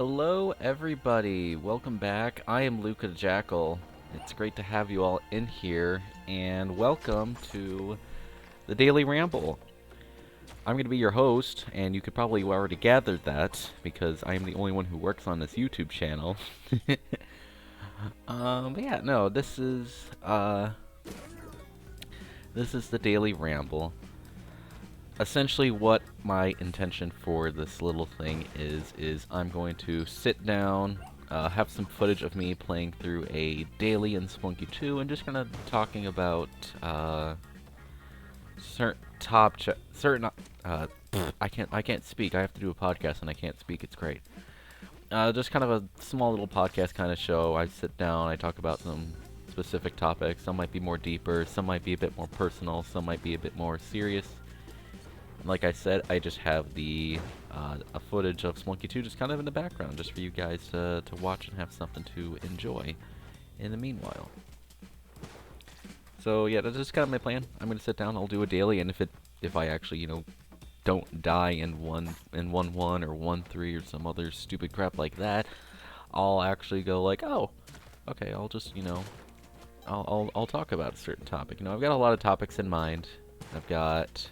Hello, everybody. Welcome back. I am LucaTheJackal. It's great to have you all in here, and welcome to the Daily Ramble. I'm going to be your host, and you could probably already gathered that because I am the only one who works on this YouTube channel. But yeah, no, this is the Daily Ramble. Essentially what my intention for this little thing is I'm going to sit down, have some footage of me playing through a daily in Spelunky 2, and just kind of talking about I can't speak. I have to do a podcast and I can't speak. It's great. Just kind of a small little podcast kind of show. I sit down, I talk about some specific topics. Some might be more deeper, some might be a bit more personal, some might be a bit more serious. Like I said, I just have the a footage of Spelunky 2 just kind of in the background, just for you guys to watch and have something to enjoy in the meanwhile. So yeah, that's just kind of my plan. I'm gonna sit down, I'll do a daily, and if I actually don't die in 1-1 or 1-3 or some other stupid crap like that, I'll actually go like, oh, okay, I'll just I'll talk about a certain topic. I've got a lot of topics in mind. I've got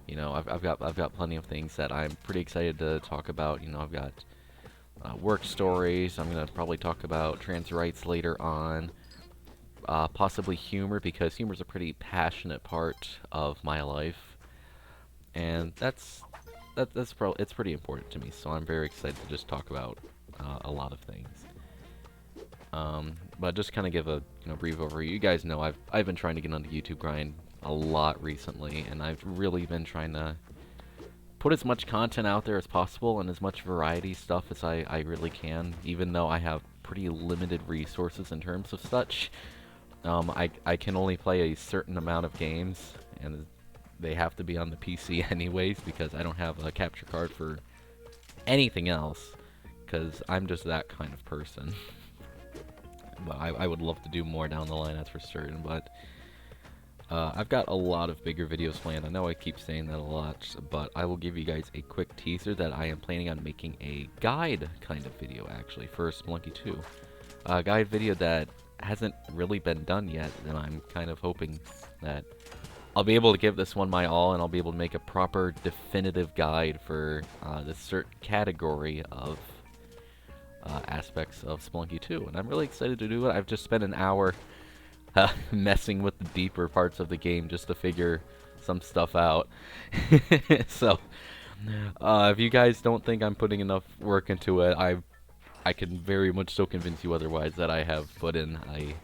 I've got plenty of things that I'm pretty excited to talk about. I've got work stories. I'm gonna probably talk about trans rights later on. Possibly humor, because humor is a pretty passionate part of my life, and it's pretty important to me. So I'm very excited to just talk about a lot of things. But just kind of give a brief overview. You guys know I've been trying to get on the YouTube grind a lot recently, and I've really been trying to put as much content out there as possible and as much variety stuff as I really can, even though I have pretty limited resources in terms of such. I can only play a certain amount of games, and they have to be on the PC anyways, because I don't have a capture card for anything else, because I'm just that kind of person. But I would love to do more down the line, that's for certain, but I've got a lot of bigger videos planned. I know I keep saying that a lot, but I will give you guys a quick teaser that I am planning on making a guide kind of video, actually, for Spelunky 2. A guide video that hasn't really been done yet, and I'm kind of hoping that I'll be able to give this one my all, and I'll be able to make a proper, definitive guide for this certain category of aspects of Spelunky 2, and I'm really excited to do it. I've just spent an hour messing with the deeper parts of the game just to figure some stuff out. So, if you guys don't think I'm putting enough work into it, I can very much so convince you otherwise that I have put in a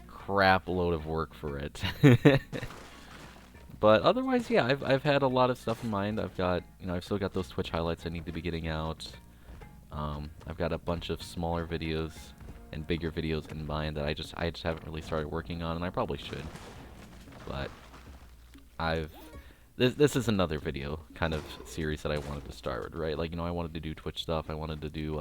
crap load of work for it. But otherwise, yeah, I've had a lot of stuff in mind. I've got, I've still got those Twitch highlights I need to be getting out. I've got a bunch of smaller videos and bigger videos in mind that I just haven't really started working on, and I probably should. But this is another video kind of series that I wanted to start with, right? Like, I wanted to do Twitch stuff. I wanted to do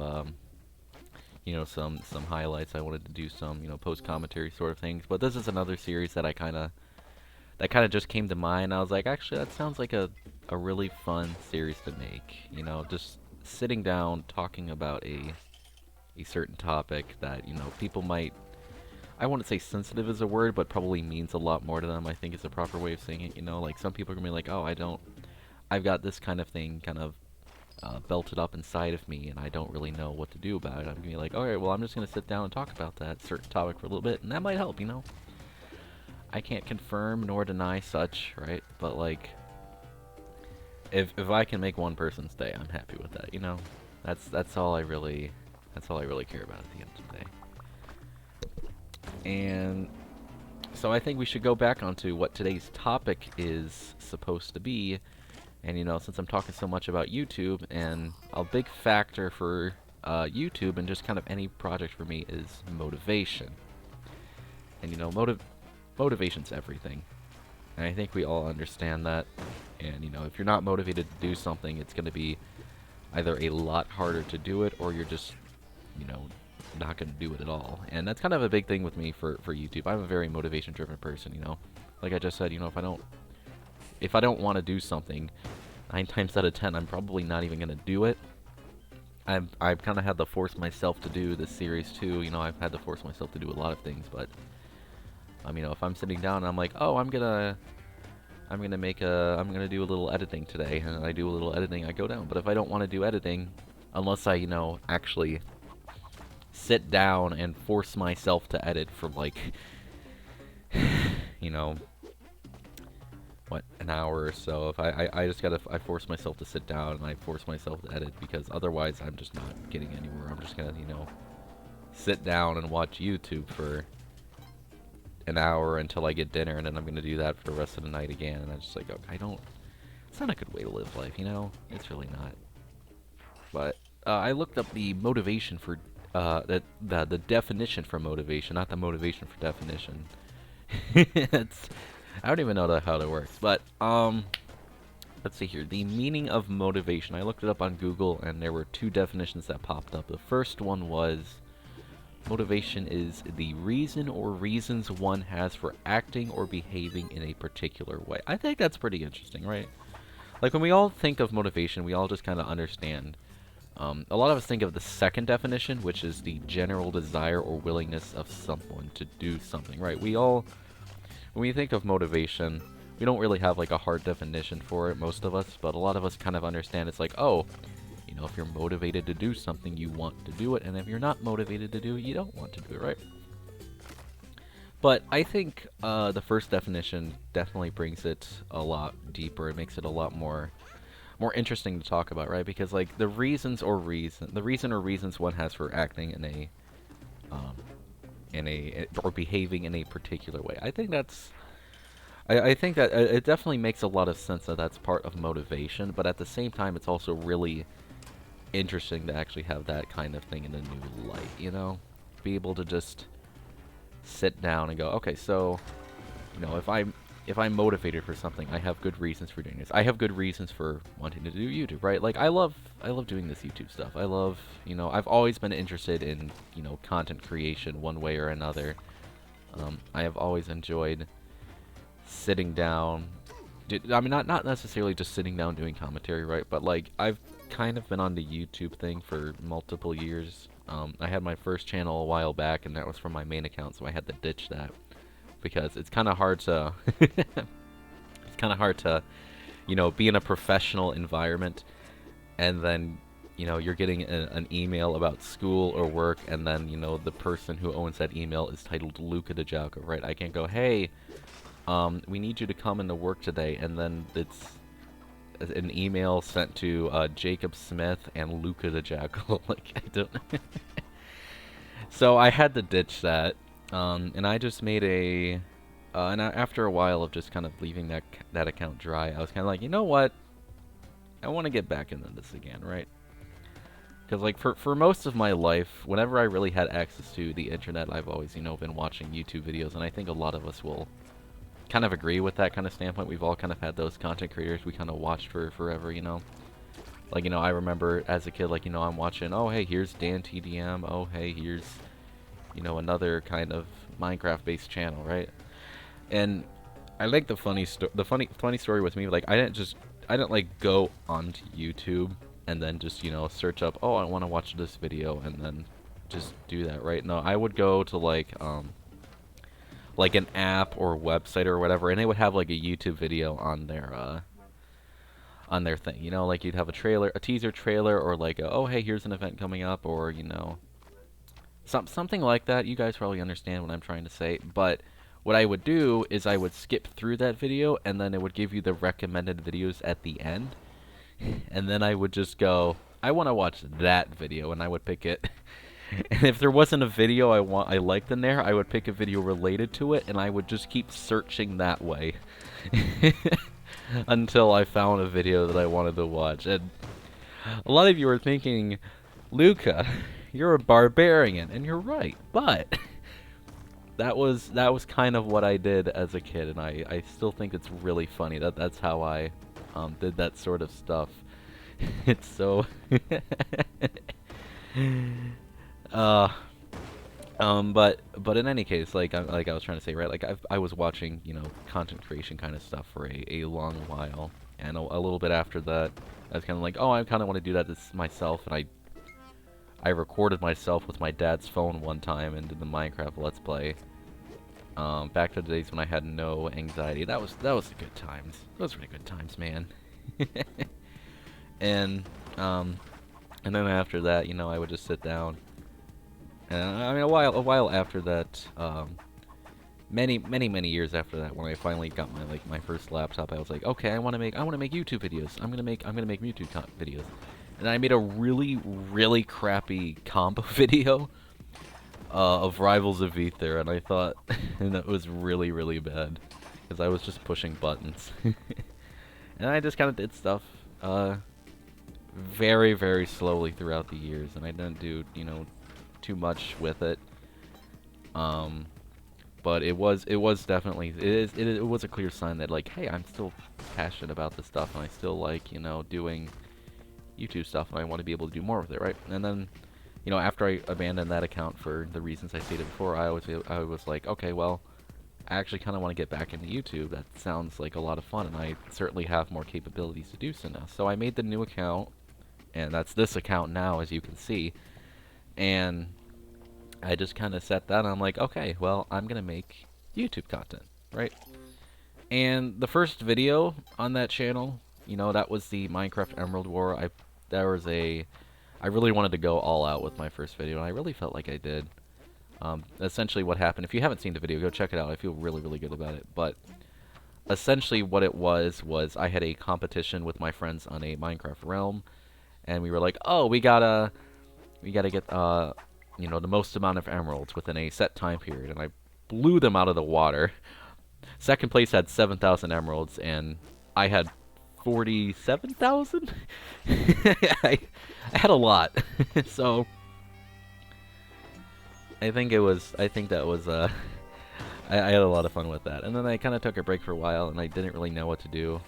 some highlights. I wanted to do some post commentary sort of things. But this is another series that kind of just came to mind. I was like, actually, that sounds like a really fun series to make. Just sitting down talking about a certain topic that people might, I wouldn't say sensitive is a word, but probably means a lot more to them, I think is a proper way of saying it. Like, some people are gonna be like, oh, I've got this kind of thing kind of belted up inside of me, and I don't really know what to do about it. I'm gonna be like, alright, well, I'm just gonna sit down and talk about that certain topic for a little bit, and that might help. I can't confirm nor deny such, right? But like, if I can make one person stay, I'm happy with that. That's all I really care about at the end of the day. And so I think we should go back onto what today's topic is supposed to be. And since I'm talking so much about YouTube, and a big factor for YouTube and just kind of any project for me is motivation. And motivation's everything. And I think we all understand that. And if you're not motivated to do something, it's going to be either a lot harder to do it, or you're just not going to do it at all. And that's kind of a big thing with me for YouTube. I'm a very motivation driven person. Like I just said, if I don't want to do something, 9 times out of 10 I'm probably not even going to do it. I've kind of had to force myself to do this series too. You know, I've had to force myself to do a lot of things, but you know, if I'm sitting down and I'm like, oh, I'm gonna do a little editing today, and I do a little editing, I go down. But if I don't want to do editing, unless I, you know, actually sit down and force myself to edit for like, you know, what, an hour or so. If I force myself to sit down and I force myself to edit, because otherwise I'm just not getting anywhere. I'm just gonna, you know, sit down and watch YouTube for an hour until I get dinner, and then I'm gonna do that for the rest of the night again. And I'm just like, okay, it's not a good way to live life, you know? It's really not. But I looked up the motivation for the definition for motivation, not the motivation for definition. I don't even know how that works. But let's see here. The meaning of motivation. I looked it up on Google, and there were 2 definitions that popped up. The first one was, motivation is the reason or reasons one has for acting or behaving in a particular way. I think that's pretty interesting, right? Like, when we all think of motivation, we all just kind of understand. A lot of us think of the second definition, which is the general desire or willingness of someone to do something, right? When we think of motivation, we don't really have like a hard definition for it, most of us, but a lot of us kind of understand it's like, oh, you know, if you're motivated to do something, you want to do it, and if you're not motivated to do it, you don't want to do it, right? But I think the first definition definitely brings it a lot deeper. It makes it a lot more interesting to talk about, right? Because like the reason or reasons one has for acting or behaving in a particular way. I think I think that it definitely makes a lot of sense that that's part of motivation, but at the same time, it's also really interesting to actually have that kind of thing in a new light, you know? Be able to just sit down and go, okay, so, you know, if I'm motivated for something, I have good reasons for doing this. I have good reasons for wanting to do YouTube, right? Like, I love doing this YouTube stuff. I love, you know, I've always been interested in, you know, content creation one way or another. I have always enjoyed sitting down. I mean, not necessarily just sitting down doing commentary, right? But, like, I've kind of been on the YouTube thing for multiple years. I had my first channel a while back, and that was from my main account, so I had to ditch that. Because it's kind of hard to you know, be in a professional environment, and then, you know, you're getting an email about school or work, and then, you know, the person who owns that email is titled LucaTheJackal, right? I can't go, hey, we need you to come into work today, and then it's an email sent to Jacob Smith and LucaTheJackal. Like, I don't so I had to ditch that. And I just made after a while of just kind of leaving that account dry, I was kind of like, you know what? I want to get back into this again, right? Because, like, for most of my life, whenever I really had access to the internet, I've always, you know, been watching YouTube videos, and I think a lot of us will kind of agree with that kind of standpoint. We've all kind of had those content creators we kind of watched for forever, you know? Like, you know, I remember as a kid, like, you know, I'm watching, oh, hey, here's Dan TDM, oh, hey, here's, you know, another kind of Minecraft-based channel, right? And I like the funny story with me. Like, I didn't like go onto YouTube and then just, you know, search up, oh, I want to watch this video, and then just do that, right? No, I would go to like an app or website or whatever, and they would have like a YouTube video on their thing. You know, like you'd have a teaser trailer, or like oh, hey, here's an event coming up, or, you know, something like that. You guys probably understand what I'm trying to say. But what I would do is I would skip through that video, and then it would give you the recommended videos at the end. And then I would just go, I want to watch that video, and I would pick it. And if there wasn't a video I liked in there, I would pick a video related to it, and I would just keep searching that way until I found a video that I wanted to watch. And a lot of you are thinking, Luca, you're a barbarian, and you're right. But that was kind of what I did as a kid, and I still think it's really funny that's how I did that sort of stuff. It's so but in any case, like I was trying to say, right? Like I was watching, you know, content creation kind of stuff for a long while, and a little bit after that, I was kind of like, oh, I kind of want to do that myself, and I I recorded myself with my dad's phone one time and did the Minecraft Let's Play. Back to the days when I had no anxiety. That was the good times. Those were the good times, man. And and then after that, you know, I would just sit down. And I mean, a while after that, many years after that, when I finally got my first laptop, I was like, okay, I want to make YouTube videos. I'm gonna make YouTube videos. And I made a really crappy combo video of Rivals of Ether, and I thought and that was really bad because I was just pushing buttons. And I just kind of did stuff very slowly throughout the years, and I didn't do, you know, too much with it. But it was definitely, it was a clear sign that, like, hey, I'm still passionate about this stuff, and I still like, you know, doing YouTube stuff, and I want to be able to do more with it, right? And then, you know, after I abandoned that account for the reasons I stated before, I was like, okay, well, I actually kind of want to get back into YouTube. That sounds like a lot of fun, and I certainly have more capabilities to do so now. So I made the new account, and that's this account now, as you can see, and I just kind of set that, and I'm like, okay, well, I'm going to make YouTube content, right? And the first video on that channel, you know, that was the Minecraft Emerald War. I really wanted to go all out with my first video, and I really felt like I did. Essentially what happened, if you haven't seen the video, go check it out. I feel really good about it. But essentially what it was I had a competition with my friends on a Minecraft realm, and we were like, oh, we gotta get you know, the most amount of emeralds within a set time period, and I blew them out of the water. Second place had 7,000 emeralds, and I had 47,000. I had a lot. So I think that was I had a lot of fun with that. And then I kind of took a break for a while, and I didn't really know what to do,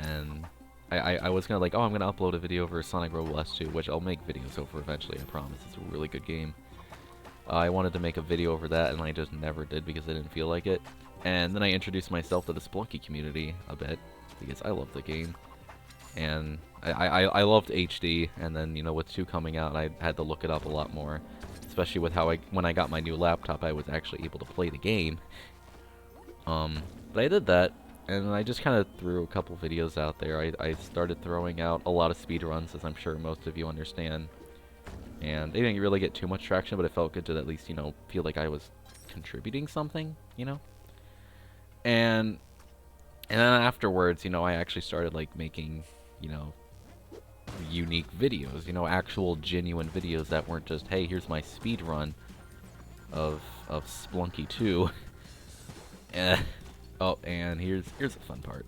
and I was gonna like, oh, I'm gonna upload a video over Sonic Robo Blast 2, which I'll make videos over eventually, I promise. It's a really good game. I wanted to make a video over that, and I just never did because I didn't feel like it. And then I introduced myself to the Spelunky community a bit, because I love the game. And I loved HD, and then, you know, with 2 coming out, I had to look it up a lot more. Especially with how when I got my new laptop, I was actually able to play the game. But I did that, and I just kind of threw a couple videos out there. I started throwing out a lot of speedruns, as I'm sure most of you understand. And they didn't really get too much traction, but it felt good to at least, you know, feel like I was contributing something, you know? And then afterwards, you know, I actually started, like, making, you know, unique videos, you know, actual genuine videos that weren't just, hey, here's my speed run of Spelunky 2. Oh, and here's a fun part.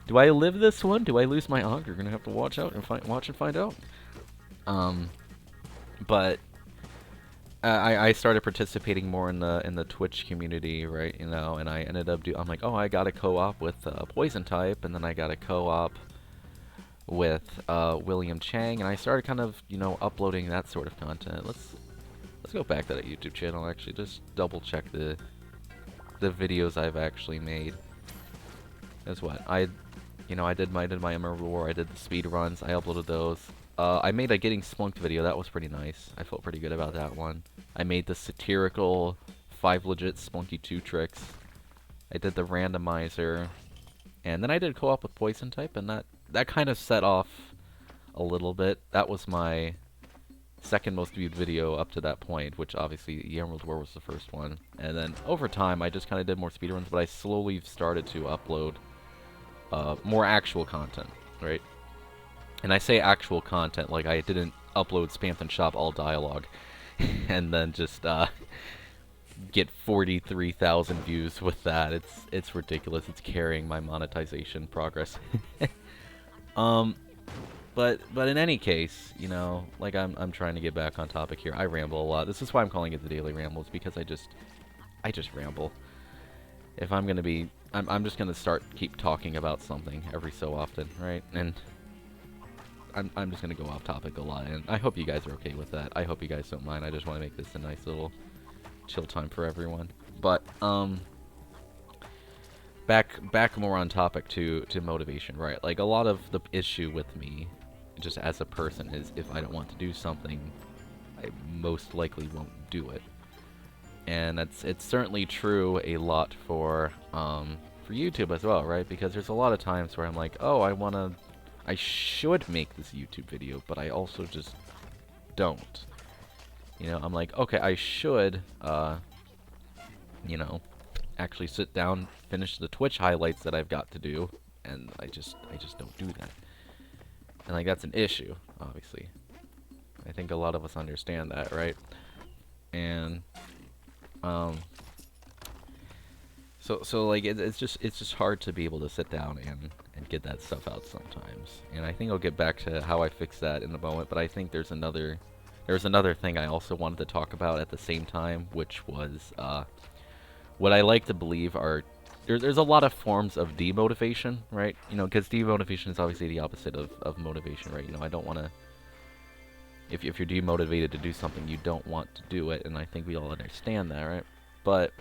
Do I live this one? Do I lose my auger? You're gonna have to watch out and watch and find out. But I started participating more in the Twitch community, right? You know, and I ended up I'm like, oh, I got a co-op with Poison Type, and then I got a co-op with William Chang, and I started kind of, you know, uploading that sort of content. Let's go back to that YouTube channel, actually, just double check the videos I've actually made. That's what I did my Emerald War. I did the speed runs. I uploaded those. I made a Getting Splunked video. That was pretty nice. I felt pretty good about that one. I made the satirical 5 legit Spelunky 2 tricks. I did the randomizer, and then I did co-op with Poison Type, and that kind of set off a little bit. That was my second most viewed video up to that point, which obviously the Emerald War was the first one. And then over time, I just kind of did more speedruns, but I slowly started to upload more actual content, right? And I say actual content like I didn't upload Spamth and Shop all dialogue and then just get 43,000 views with that. It's ridiculous. It's carrying my monetization progress. But in any case, you know, like I'm trying to get back on topic here. I ramble a lot. This is why I'm calling it the Daily Rambles, because I just ramble. If I'm gonna be, I'm just gonna keep talking about something every so often, right? And I'm just gonna go off topic a lot, and I hope you guys are okay with that. I hope you guys don't mind. I just want to make this a nice little chill time for everyone. But back more on topic to motivation, right? Like, a lot of the issue with me just as a person, is if I don't want to do something, I most likely won't do it. And it's certainly true a lot for YouTube as well, right? Because there's a lot of times where I'm like, oh, I should make this YouTube video, but I also just don't. You know, I'm like, okay, I should, you know, actually sit down, finish the Twitch highlights that I've got to do, and I just don't do that. And like, that's an issue, obviously. I think a lot of us understand that, right? And so like it's just hard to be able to sit down and get that stuff out sometimes. And I think I'll get back to how I fix that in a moment, but I think there's another thing I also wanted to talk about at the same time, which was what I like to believe are there's a lot of forms of demotivation, right? You know, because demotivation is obviously the opposite of motivation, right? You know, I don't want to. If you're demotivated to do something, you don't want to do it, and I think we all understand that, right? But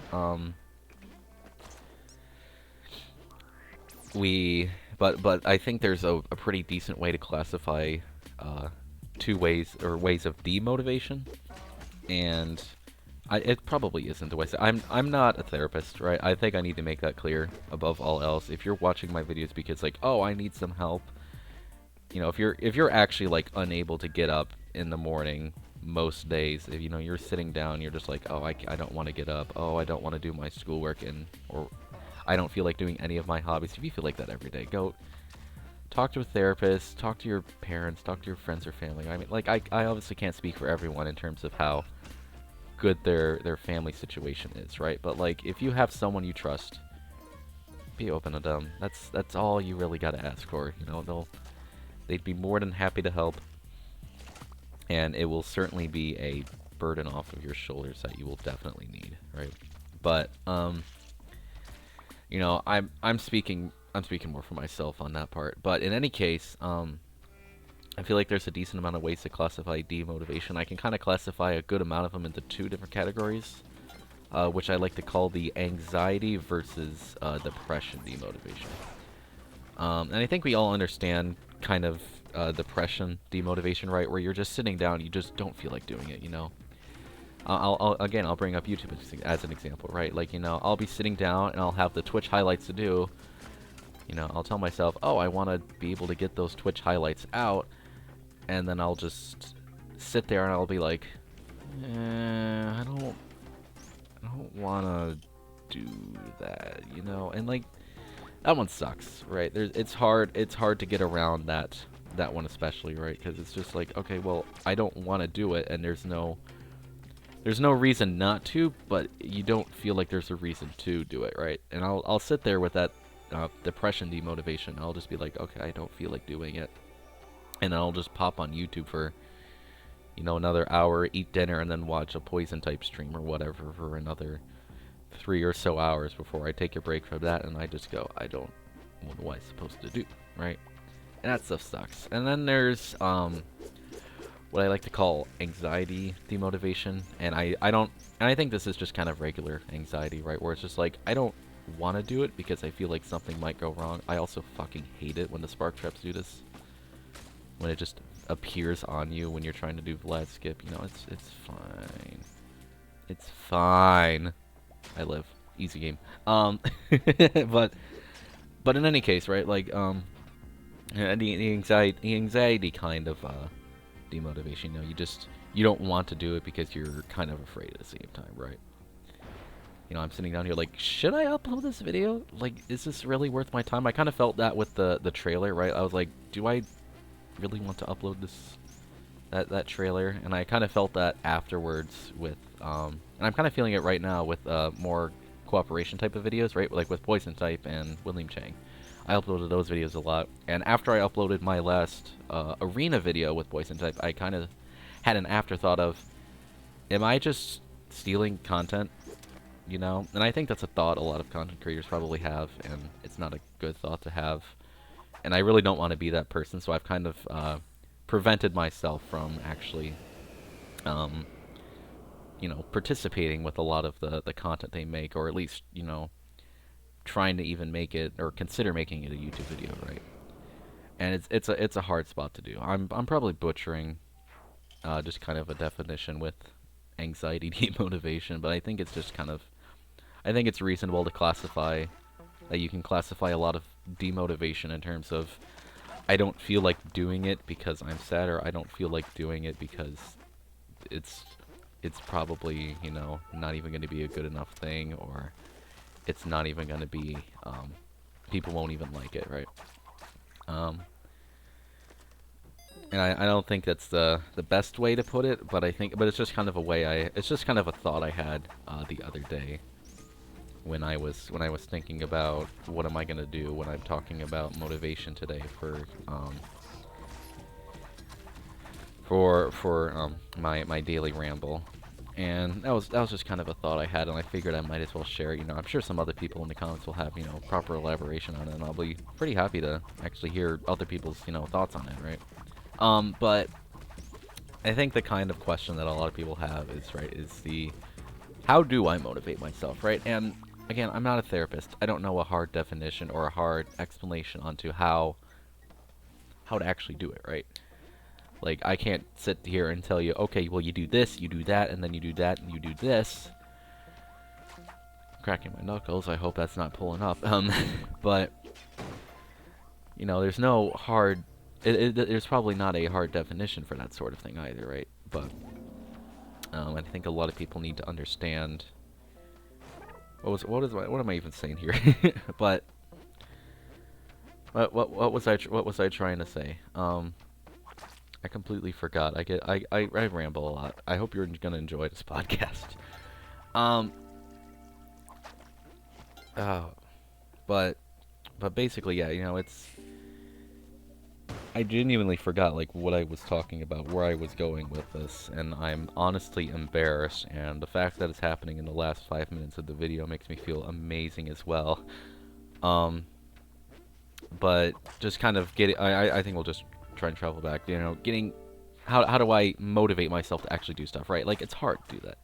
but I think there's a pretty decent way to classify two ways of demotivation, and it probably isn't a way. I'm not a therapist, right? I think I need to make that clear above all else. If you're watching my videos because like, oh, I need some help, you know, if you're actually like unable to get up in the morning most days, if you know you're sitting down, you're just like, oh, I don't want to get up, oh, I don't want to do my schoolwork, or I don't feel like doing any of my hobbies. If you feel like that every day, go talk to a therapist, talk to your parents, talk to your friends or family. I mean, like, I obviously can't speak for everyone in terms of how good their family situation is, right? But like, if you have someone you trust, be open to them. That's all you really gotta ask for. You know, they'd be more than happy to help, and it will certainly be a burden off of your shoulders that you will definitely need, right? But you know, I'm speaking more for myself on that part. But in any case, I feel like there's a decent amount of ways to classify demotivation. I can kind of classify a good amount of them into two different categories, which I like to call the anxiety versus depression demotivation. And I think we all understand kind of depression demotivation, right? Where you're just sitting down, you just don't feel like doing it, you know? I'll bring up YouTube as an example, right? Like, you know, I'll be sitting down and I'll have the Twitch highlights to do. You know, I'll tell myself, oh, I want to be able to get those Twitch highlights out, and then I'll just sit there and I'll be like, I don't want to do that, you know? And like, that one sucks, right? It's hard to get around that one especially, right? Because it's just like, okay, well, I don't want to do it, and there's no reason not to, but you don't feel like there's a reason to do it, right? And I'll sit there with that depression demotivation. I'll just be like, okay, I don't feel like doing it, and I'll just pop on YouTube for, you know, another hour, eat dinner, and then watch a poison type stream or whatever for another 3 or so hours before I take a break from that, and I just go, what am I supposed to do, right? And that stuff sucks. And then there's what I like to call anxiety demotivation, and I think this is just kind of regular anxiety, right? Where it's just like, I don't want to do it because I feel like something might go wrong. I also fucking hate it when the spark traps do this. When it just appears on you when you're trying to do Vlad skip, you know, it's fine. It's fine. I live. Easy game. But in any case, right, like, the anxiety kind of, demotivation, you know, you don't want to do it because you're kind of afraid at the same time, right? You know, I'm sitting down here like, should I upload this video? Like, is this really worth my time? I kind of felt that with the trailer, right? I was like, do I really want to upload that trailer? And I kind of felt that afterwards with, and I'm kind of feeling it right now with more cooperation type of videos, right? Like with Poison Type and William Chang. I uploaded those videos a lot, and after I uploaded my last arena video with Poison Type, I kind of had an afterthought of, am I just stealing content? You know? And I think that's a thought a lot of content creators probably have, and it's not a good thought to have. And I really don't want to be that person, so I've kind of prevented myself from actually, you know, participating with a lot of the content they make, or at least, you know, trying to even make it, or consider making it a YouTube video, right? and it's a hard spot to do. I'm probably butchering just kind of a definition with anxiety demotivation, but I think it's just kind of, I think it's reasonable to classify that you can classify a lot of demotivation in terms of I don't feel like doing it because I'm sad, or I don't feel like doing it because it's it's probably, you know, not even going to be a good enough thing, or it's not even going to be, people won't even like it, right? Um, and I don't think that's the best way to put it, but I think, but it's just kind of a way it's just kind of a thought I had the other day when I was thinking about what am I gonna do when I'm talking about motivation today for my daily ramble. And that was just kind of a thought I had, and I figured I might as well share it. You know, I'm sure some other people in the comments will have, you know, proper elaboration on it, and I'll be pretty happy to actually hear other people's, you know, thoughts on it, right? But I think the kind of question that a lot of people have is, right, is the, how do I motivate myself, right? And again, I'm not a therapist. I don't know a hard definition or a hard explanation onto how to actually do it, right? Like, I can't sit here and tell you, okay, well, you do this, you do that, and then you do that, and you do this. Cracking my knuckles, I hope that's not pulling up. But, you know, there's no hard, there's probably not a hard definition for that sort of thing either, right? But, I think a lot of people need to understand, what am I even saying here? But, what was I trying to say? I completely forgot. I ramble a lot. I hope you're gonna enjoy this podcast. Um, uh, but basically, yeah, you know, I genuinely forgot like what I was talking about, where I was going with this, and I'm honestly embarrassed. And the fact that it's happening in the last 5 minutes of the video makes me feel amazing as well. But just kind of I think we'll just try and travel back. You know, getting how do I motivate myself to actually do stuff, right? Like, it's hard to do that.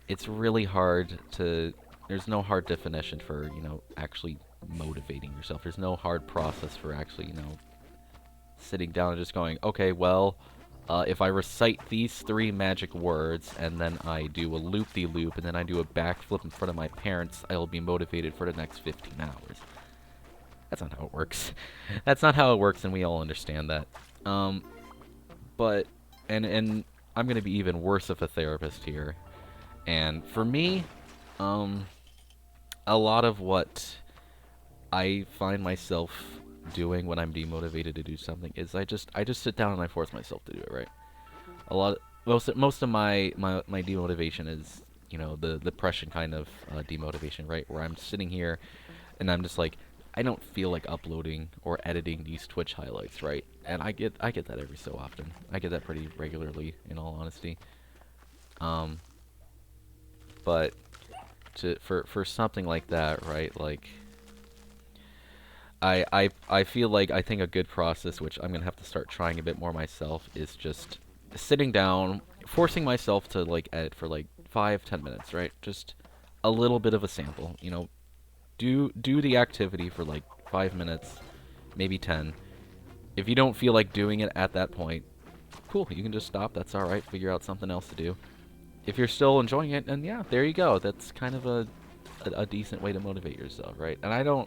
It's really hard to. There's no hard definition for, you know, actually motivating yourself. There's no hard process for actually, you know, sitting down and just going, okay, well, if I recite these 3 magic words and then I do a loop-de-loop and then I do a backflip in front of my parents, I'll be motivated for the next 15 hours. That's not how it works. That's not how it works, and we all understand that. But, and I'm gonna be even worse of a therapist here. And for me, a lot of what I find myself doing when I'm demotivated to do something is I just sit down and I force myself to do it, right? Most of my demotivation is, you know, the depression kind of demotivation, right? Where I'm sitting here and I'm just like, I don't feel like uploading or editing these Twitch highlights, right? And I get that every so often. I get that pretty regularly, in all honesty. But for something like that, right? Like, I feel like I think a good process, which I'm gonna have to start trying a bit more myself, is just sitting down, forcing myself to like edit for like 5-10 minutes, right? Just a little bit of a sample, you know. Do the activity for like 5 minutes, maybe 10. If you don't feel like doing it at that point, cool, you can just stop. That's all right. Figure out something else to do. If you're still enjoying it, and yeah, there you go. That's kind of a decent way to motivate yourself, right? And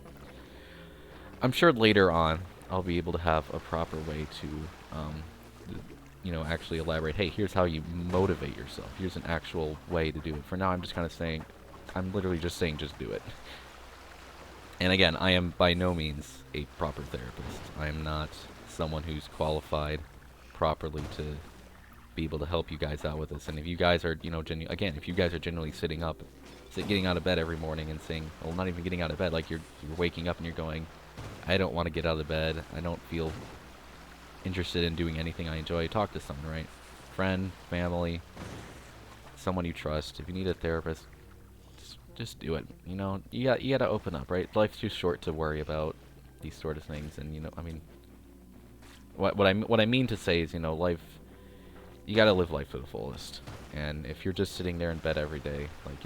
I'm sure later on I'll be able to have a proper way to, you know, actually elaborate. Hey, here's how you motivate yourself. Here's an actual way to do it. For now, I'm just kind of saying, I'm literally just saying, just do it. And again, I am by no means a proper therapist. I am not someone who's qualified properly to be able to help you guys out with this. And if you guys are, you know, if you guys are generally sitting up, getting out of bed every morning and saying, well, not even getting out of bed, like you're waking up and you're going, I don't want to get out of bed. I don't feel interested in doing anything I enjoy. Talk to someone, right? Friend, family, someone you trust. If you need a therapist, just do it. You know, you gotta open up, right? Life's too short to worry about these sort of things. And, you know, I mean, what I mean to say is, you know, life, you gotta live life to the fullest. And if you're just sitting there in bed every day, like,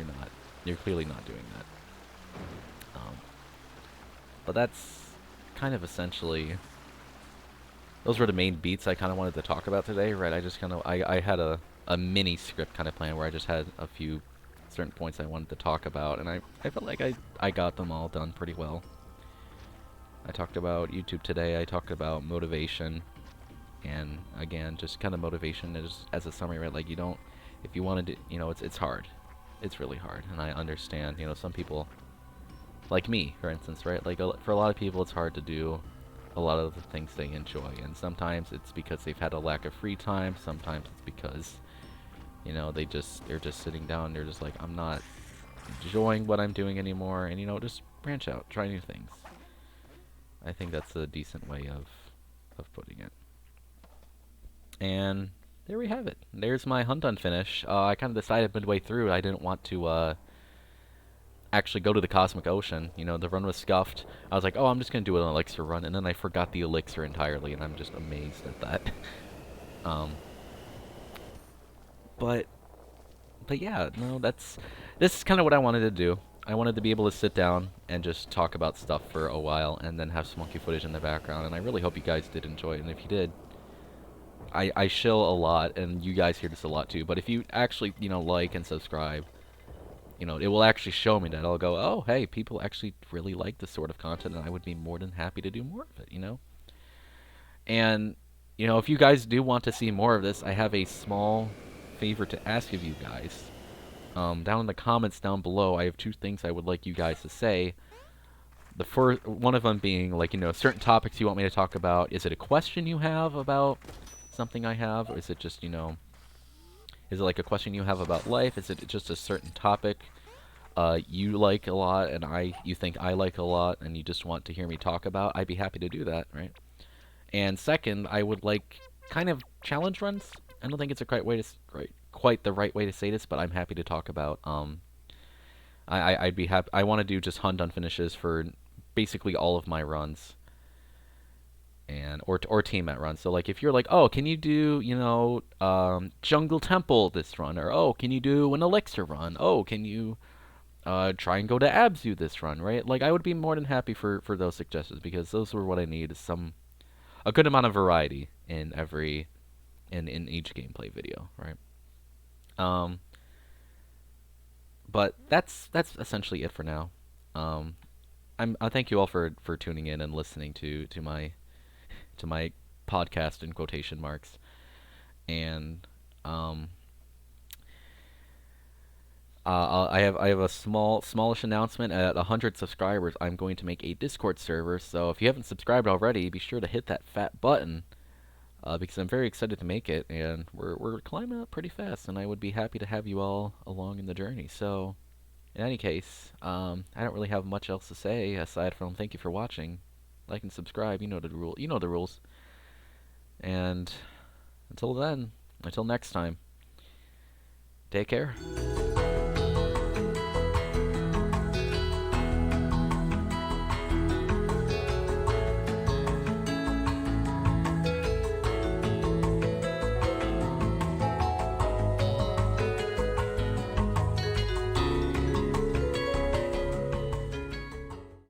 you're clearly not doing that. But that's kind of essentially those were the main beats I kind of wanted to talk about today, right? I had a mini script kind of plan where I just had a few certain points I wanted to talk about, and I felt like I got them all done pretty well. I talked about YouTube today, I talked about motivation, and again, just kind of motivation as a summary, right? Like, you don't, if you wanted to, it's hard. It's really hard, and I understand, some people, like me, for instance, right? Like, for a lot of people, it's hard to do a lot of the things they enjoy, and sometimes it's because they've had a lack of free time, sometimes it's because, they're just sitting down, they're just like, I'm not enjoying what I'm doing anymore, and, just branch out, try new things. I think that's a decent way of putting it. And there we have it. There's my hunt done finish. I kind of decided midway through I didn't want to actually go to the Cosmic Ocean. The run was scuffed. I was like, oh, I'm just going to do an elixir run, and then I forgot the elixir entirely, and I'm just amazed at that. um, but, but yeah, no, this is kind of what I wanted to do. I wanted to be able to sit down and just talk about stuff for a while, and then have some monkey footage in the background, and I really hope you guys did enjoy it, and if you did, I shill a lot, and you guys hear this a lot too, but if you actually, like and subscribe, it will actually show me that. I'll go, oh, hey, people actually really like this sort of content, and I would be more than happy to do more of it. And, if you guys do want to see more of this, I have a small favor to ask of you guys. Down in the comments down below, I have two things I would like you guys to say. The first, one of them being, like, certain topics you want me to talk about. Is it a question you have about something I have, or is it just, is it like a question you have about life? Is it just a certain topic you like a lot and you think I like a lot and you just want to hear me talk about? I'd be happy to do that, right? And second, I would like kind of challenge runs. I don't think it's a quite the right way to say this, but I'm happy to talk about. I'd be happy. I want to do just hunt done finishes for basically all of my runs, and or team at runs. So like if you're like, oh, can you do jungle temple this run, or oh, can you do an elixir run? Oh, can you try and go to Abzu this run, right? Like I would be more than happy for those suggestions, because those were what I need, is a good amount of variety in in each gameplay video, right? Um, but that's essentially it for now. Um, I thank you all for tuning in and listening to my podcast in quotation marks. And um, I have a smallish announcement. At 100 subscribers, I'm going to make a Discord server. So if you haven't subscribed already, be sure to hit that fat button, because I'm very excited to make it, and we're climbing up pretty fast, and I would be happy to have you all along in the journey. So in any case, I don't really have much else to say aside from thank you for watching, like and subscribe. You know the rule. You know the rules. And until then, until next time, take care.